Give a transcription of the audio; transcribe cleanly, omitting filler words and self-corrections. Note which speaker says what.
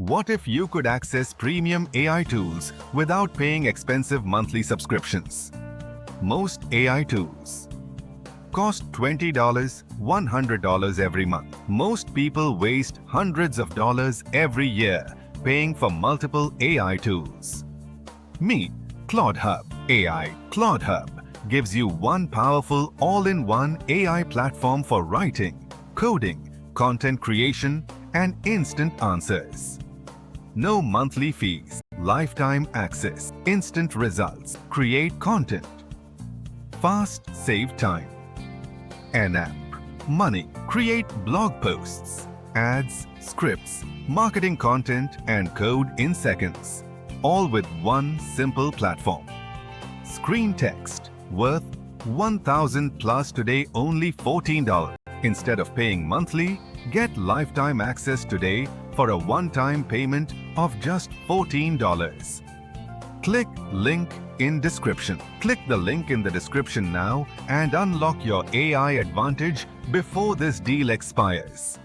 Speaker 1: What if you could access premium AI tools without paying expensive monthly subscriptions? Most AI tools cost $20, $100 every month. Most people waste hundreds of dollars every year paying for multiple AI tools. Meet ClaudeHub AI. ClaudeHub gives you one powerful all-in-one AI platform for writing, coding, content creation, and instant answers. No monthly fees, lifetime access, instant results, create content, fast save time, an app, money, create blog posts, ads, scripts, marketing content, and code in seconds, all with one simple platform. Screen text, worth $1,000 plus today, only $14. Instead of paying monthly, get lifetime access today for a one-time payment of just $14. Click link in description. Click the link in the description now and unlock your AI advantage before this deal expires.